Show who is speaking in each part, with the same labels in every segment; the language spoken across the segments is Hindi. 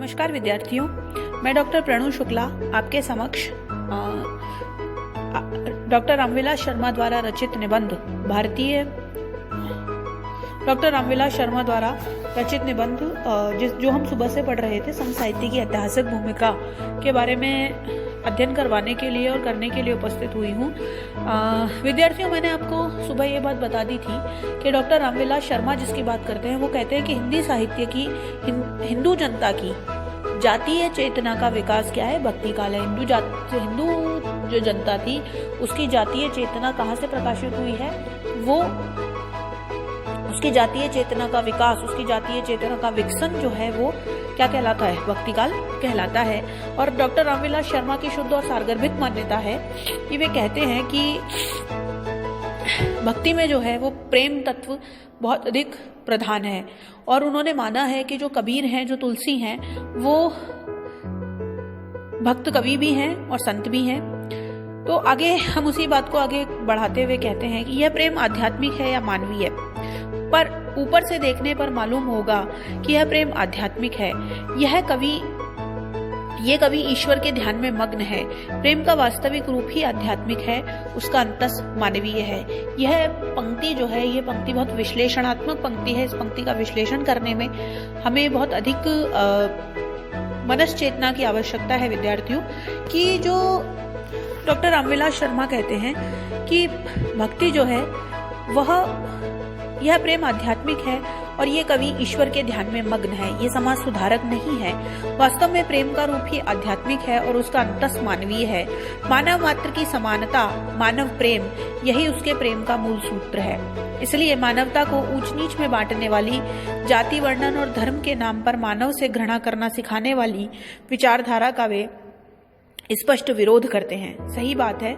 Speaker 1: नमस्कार विद्यार्थियों, मैं डॉक्टर प्रणु शुक्ला आपके समक्ष डॉक्टर रामविलास शर्मा द्वारा रचित निबंध जो हम सुबह से पढ़ रहे थे, संघ साहित्य की ऐतिहासिक भूमिका के बारे में अध्ययन करवाने के लिए और करने के लिए उपस्थित हुई हूँ। विद्यार्थियों, मैंने आपको सुबह ये बात बता दी थी कि डॉक्टर रामविलास शर्मा जिसकी बात करते हैं वो कहते हैं कि हिंदी साहित्य की हिंदू जनता की जातीय चेतना का विकास क्या है? भक्ति काल है। हिंदू जो जनता थी उसकी जातीय चेतना कहाँ से प्रकाशित हुई है? वो उसकी जातीय चेतना का विकास, उसकी जातीय चेतना का विकसन जो है वो क्या कहलाता है? भक्ति काल कहलाता है। और डॉक्टर रामविलास शर्मा की शुद्ध और सार्वभौमिक मान्यता है कि वे कहते हैं कि भक्ति में जो है वो प्रेम तत्व बहुत अधिक प्रधान है। और उन्होंने माना है कि जो कबीर हैं, जो तुलसी हैं, वो भक्त कवि भी हैं और संत भी हैं। तो आगे हम उसी बात को आगे बढ़ाते हुए कहते हैं कि यह प्रेम आध्यात्मिक है या मानवीय, पर ऊपर से देखने पर मालूम होगा कि यह प्रेम आध्यात्मिक है। ये कवि ईश्वर के ध्यान में मग्न है। प्रेम का वास्तविक रूप ही आध्यात्मिक है, उसका अंतस मानवीय है। यह पंक्ति जो है, ये पंक्ति बहुत विश्लेषणात्मक पंक्ति है। इस पंक्ति का विश्लेषण करने में हमें बहुत अधिक मनस चेतना की आवश्यकता है विद्यार्थियों, कि जो डॉक्टर रामविलास शर्मा कहते हैं कि भक्ति जो है यह प्रेम आध्यात्मिक है और ये कवि ईश्वर के ध्यान में मग्न है। ये समाज सुधारक नहीं है। वास्तव में प्रेम का रूप ही आध्यात्मिक है और उसका अंतस मानवीय है। मानव मात्र की समानता, मानव प्रेम, यही उसके प्रेम का मूल सूत्र है। इसलिए मानवता को ऊंच नीच में बांटने वाली, जाति वर्णन और धर्म के नाम पर मानव से घृणा करना सिखाने वाली विचारधारा का वे स्पष्ट विरोध करते हैं। सही बात है।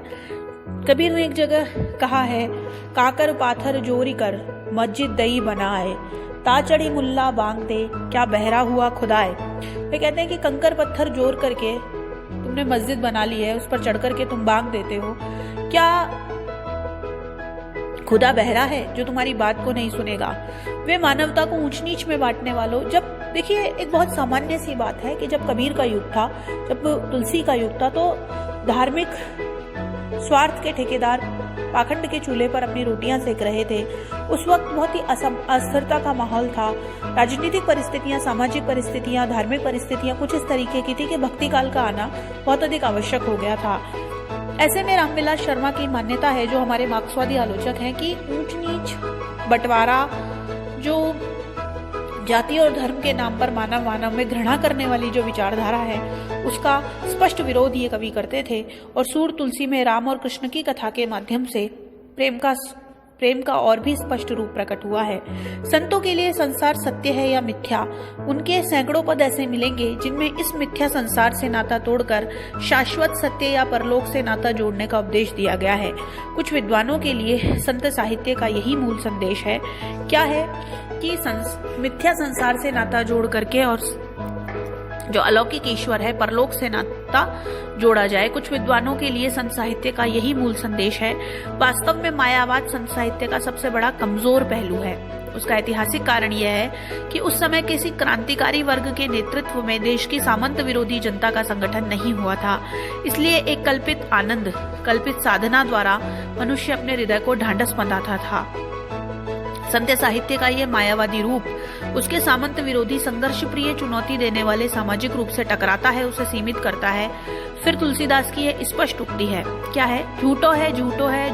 Speaker 1: कबीर ने एक जगह कहा है, काकर पाथर जोरी कर मस्जिद दई बनाए, ता चढ़ी मुल्ला बांग दे, क्या बहरा हुआ खुदाए। वे कहते हैं कि कंकर पत्थर जोड़ करके तुमने मस्जिद बना ली है, उस पर चढ़ करके तुम बांग देते हो। क्या खुदा बहरा है जो तुम्हारी बात को नहीं सुनेगा? वे मानवता को ऊंच नीच में बांटने वालों, जब देखिए एक बहुत सामान्य सी बात है कि जब कबीर का युग था, जब तुलसी का युग था, तो धार्मिक स्वार्थ के ठेकेदार पाखंड के चूल्हे पर अपनी रोटियां सेक रहे थे। उस वक्त बहुत ही अस्थिरता का माहौल था। राजनीतिक परिस्थितियां, सामाजिक परिस्थितियां, धार्मिक परिस्थितियां कुछ इस तरीके की थी कि भक्ति काल का आना बहुत अधिक आवश्यक हो गया था। ऐसे में रामविलास शर्मा की मान्यता है, जो हमारे मार्क्सवादी आलोचक हैं, कि ऊंच नीच बंटवारा, जो जाति और धर्म के नाम पर मानव में घृणा करने वाली जो विचारधारा है, उसका स्पष्ट विरोध ये कवि करते थे। और सूर तुलसी में राम और कृष्ण की कथा के माध्यम से प्रेम का और भी स्पष्ट रूप प्रकट हुआ है। संतों के लिए संसार सत्य है या मिथ्या, उनके सैकड़ों पद ऐसे मिलेंगे जिनमें इस मिथ्या संसार से नाता तोड़कर शाश्वत सत्य या परलोक से नाता जोड़ने का उपदेश दिया गया है। कुछ विद्वानों के लिए संत साहित्य का यही मूल संदेश है। क्या है कि मिथ्या संसार से नाता जोड़ करके और जो अलौकिक ईश्वर है, परलोक से नाता जोड़ा जाए। कुछ विद्वानों के लिए संत साहित्य का यही मूल संदेश है। वास्तव में मायावाद संत साहित्य का सबसे बड़ा कमजोर पहलू है। उसका ऐतिहासिक कारण यह है कि उस समय किसी क्रांतिकारी वर्ग के नेतृत्व में देश की सामंत विरोधी जनता का संगठन नहीं हुआ था। इसलिए एक कल्पित आनंद, कल्पित साधना द्वारा मनुष्य अपने हृदय को ढांढस बंधाता था। संत साहित्य का ये मायावादी रूप उसके सामंत विरोधी, संघर्ष प्रिय, चुनौती देने वाले सामाजिक रूप से टकराता है, उसे सीमित करता है। फिर तुलसीदास की यह स्पष्ट उक्ति है, क्या है? झूठो है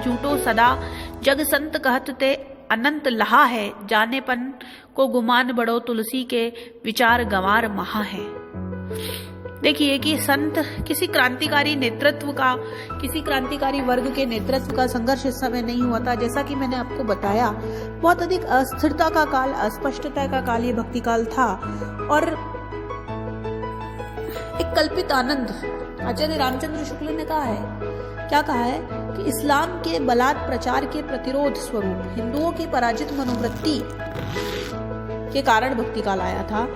Speaker 1: झूठो सदा, जग संत कहत ते अनंत लहा है, जानेपन को गुमान बड़ो, तुलसी के विचार गंवार महा है। देखिए कि संत किसी क्रांतिकारी नेतृत्व का, किसी क्रांतिकारी वर्ग के नेतृत्व का संघर्ष इस समय नहीं हुआ था। जैसा कि मैंने आपको बताया, बहुत अधिक अस्थिरता का काल, अस्पष्टता का काल ये भक्ति काल था। और एक कल्पित आनंद, आचार्य रामचंद्र शुक्ल ने कहा है, क्या कहा है कि इस्लाम के बलात् प्रचार के प्रतिरोध स्वरूप हिंदुओं की पराजित मनोवृत्ति के कारण भक्ति काल आया था।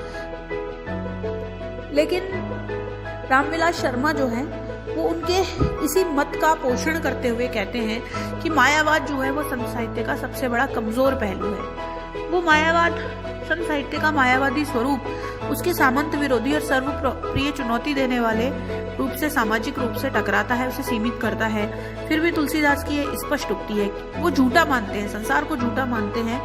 Speaker 1: लेकिन रामविलास शर्मा जो है वो उनके इसी मत का पोषण करते हुए कहते हैं कि मायावाद जो है वो संत साहित्य का सबसे बड़ा कमजोर पहलू है। वो मायावाद, संत साहित्य का मायावादी स्वरूप उसके सामंत विरोधी और सर्वप्रिय चुनौती देने वाले रूप से सामाजिक रूप से टकराता है, उसे सीमित करता है। फिर भी तुलसीदास की ये स्पष्ट उक्ति है, वो झूठा मानते हैं, संसार को झूठा मानते हैं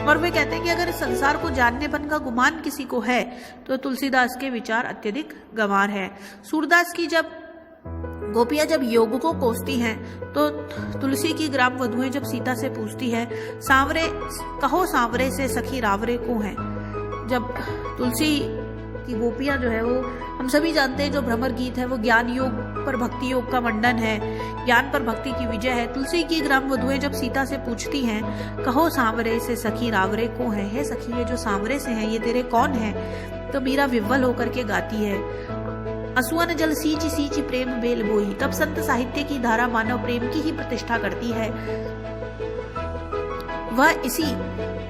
Speaker 1: और वे कहते हैं कि अगर इस संसार को जाननेपन का गुमान किसी को है तो तुलसीदास के विचार अत्यधिक गंवार है। सूरदास की जब गोपियां जब योग को कोसती हैं तो तुलसी की ग्राम वधुएं जब सीता से पूछती है, सांवरे कहो सांवरे से सखी रावरे को है। जब तुलसी की गोपियां जो है वो हम सभी जानते हैं, जो भ्रमर गीत है वो ज्ञान योग पर भक्ति योग का मंडन है, ज्ञान पर भक्ति की विजय है। तुलसी की ग्राम वधुएं जब सीता से पूछती हैं, कहो सांवरे से सखी रावरे को है, हे सखी ये जो सांवरे से हैं ये तेरे कौन है, तो मीरा विह्वल होकर के गाती है, असुअन जल सींच सींच प्रेम बेल बोई। तब संत साहित्य की धारा मानव प्रेम की ही प्रतिष्ठा करती है, वह इसी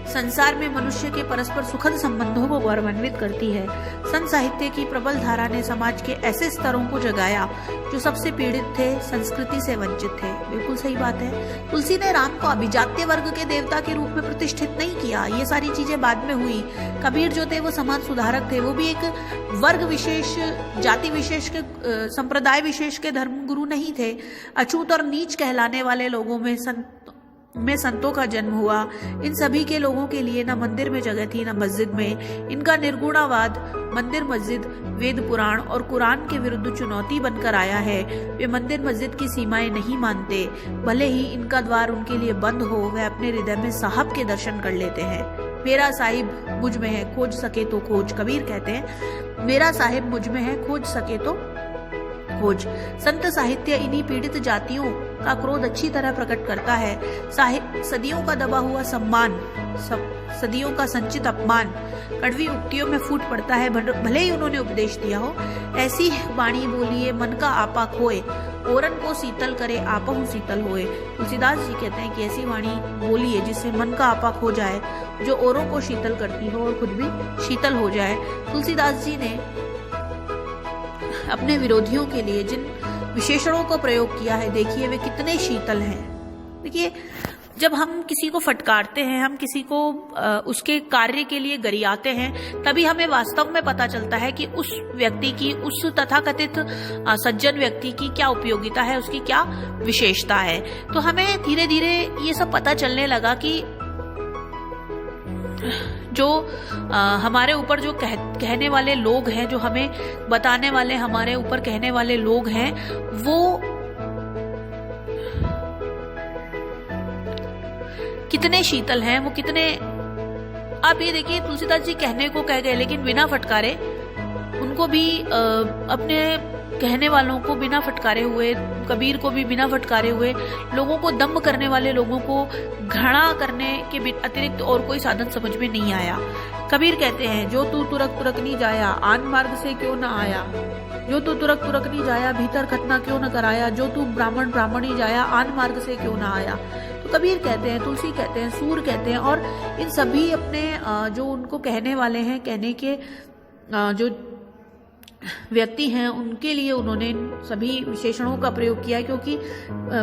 Speaker 1: संसार में मनुष्य के परस्पर सुखद संबंधों को गौरवान्वित करती है। संत साहित्य की प्रबल धारा ने समाज के ऐसे स्तरों को जगाया जो सबसे पीड़ित थे, संस्कृति से वंचित थे। बिल्कुल सही बात है। तुलसी ने राम को अभिजात्य वर्ग के देवता के रूप में प्रतिष्ठित नहीं किया, ये सारी चीजें बाद में हुई। कबीर जो थे वो समाज सुधारक थे, वो भी एक वर्ग विशेष, जाति विशेष के, संप्रदाय विशेष के धर्म गुरु नहीं थे। अछूत और नीच कहलाने वाले लोगों में संतों का जन्म हुआ। इन सभी के लोगों के लिए न मंदिर में जगह थी न मस्जिद में। इनका निर्गुणावाद मंदिर मस्जिद वेद पुराण और कुरान के विरुद्ध चुनौती बनकर आया है। वे मंदिर मस्जिद की सीमाएं नहीं मानते, भले ही इनका द्वार उनके लिए बंद हो, वे अपने हृदय में साहब के दर्शन कर लेते हैं। मेरा साहिब मुझ में है, खोज सके तो खोज। कबीर कहते हैं मेरा साहिब मुझ में है, खोज सके तो खोज। संत साहित्य इन्हीं पीड़ित जातियों का क्रोध अच्छी तरह प्रकट करता है। सदियों का दबा हुआ सम्मान, सदियों का संचित अपमान कड़वी उक्तियों में फूट पड़ता है, भले ही उन्होंने उपदेश दिया हो। ऐसी वाणी बोलिए मन का आपा खोए, ओरन को शीतल करे आपहु शीतल होए। तुलसीदास जी कहते हैं कि ऐसी वाणी बोलिए जिससे मन का आपा खो जाए, जो औरों को शीतल करती हो और खुद भी शीतल हो जाए। तुलसीदास जी ने अपने विरोधियों के लिए जिन विशेषणों को प्रयोग किया है, देखिए वे कितने शीतल हैं। देखिए जब हम किसी को फटकारते हैं, हम किसी को उसके कार्य के लिए गरियाते हैं, तभी हमें वास्तव में पता चलता है कि उस व्यक्ति की, उस तथाकथित सज्जन व्यक्ति की क्या उपयोगिता है, उसकी क्या विशेषता है। तो हमें धीरे धीरे ये सब पता चलने लगा कि जो हमारे ऊपर जो कहने वाले लोग हैं, जो हमें बताने वाले, हमारे ऊपर कहने वाले लोग हैं, वो कितने शीतल हैं, वो कितने, आप ये देखिए तुलसीदास जी कहने को कह गए लेकिन बिना फटकारे, उनको भी अपने कहने वालों को बिना फटकारे हुए, कबीर को भी बिना फटकारे हुए, लोगों को दम्भ करने वाले लोगों को घृणा करने के अतिरिक्त और कोई साधन समझ में नहीं आया। कबीर कहते हैं जो तू तुरक तुरक नहीं जाया, आन मार्ग से क्यों न आया। जो तू तुरक तुरक नहीं जाया, भीतर खतना क्यों न कराया। जो तू ब्राह्मण ब्राह्मणी जाया, आन मार्ग से क्यों न आया। तो कबीर कहते हैं, तुलसी कहते हैं, सूर कहते हैं, और इन सभी अपने जो उनको कहने वाले हैं, कहने के जो व्यक्ति हैं, उनके लिए उन्होंने सभी विशेषणों का प्रयोग किया, क्योंकि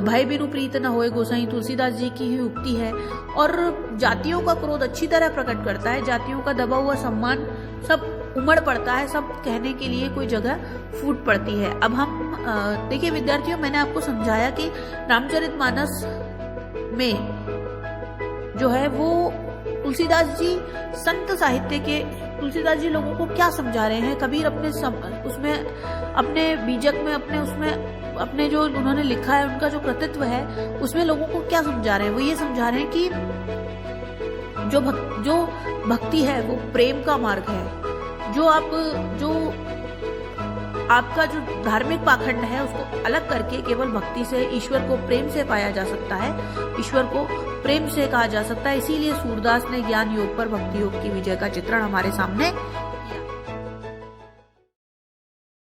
Speaker 1: भय बिनु प्रीत न होए गोसाई तुलसीदास जी की ही उक्ति है। और जातियों का क्रोध अच्छी तरह प्रकट करता है, जातियों का दबा हुआ सम्मान सब उमड़ पड़ता है, सब कहने के लिए कोई जगह फूट पड़ती है। अब हम देखिए विद्यार्थियों, मैंने आपको समझाया कि रामचरितमानस में जो है वो तुलसीदास जी संत साहित्य के, तुलसीदास जी लोगों को क्या समझा रहे हैं। कबीर उसमें अपने बीजक में, अपने जो उन्होंने लिखा है, उनका जो कृतित्व है, उसमें लोगों को क्या समझा रहे हैं। वो ये समझा रहे हैं कि जो भक्ति है वो प्रेम का मार्ग है। जो आपका जो धार्मिक पाखंड है उसको अलग करके केवल भक्ति से ईश्वर को प्रेम से पाया जा सकता है, ईश्वर को प्रेम से कहा जा सकता है। इसीलिए सूरदास ने ज्ञान योग पर भक्ति योग की विजय का चित्रण हमारे सामने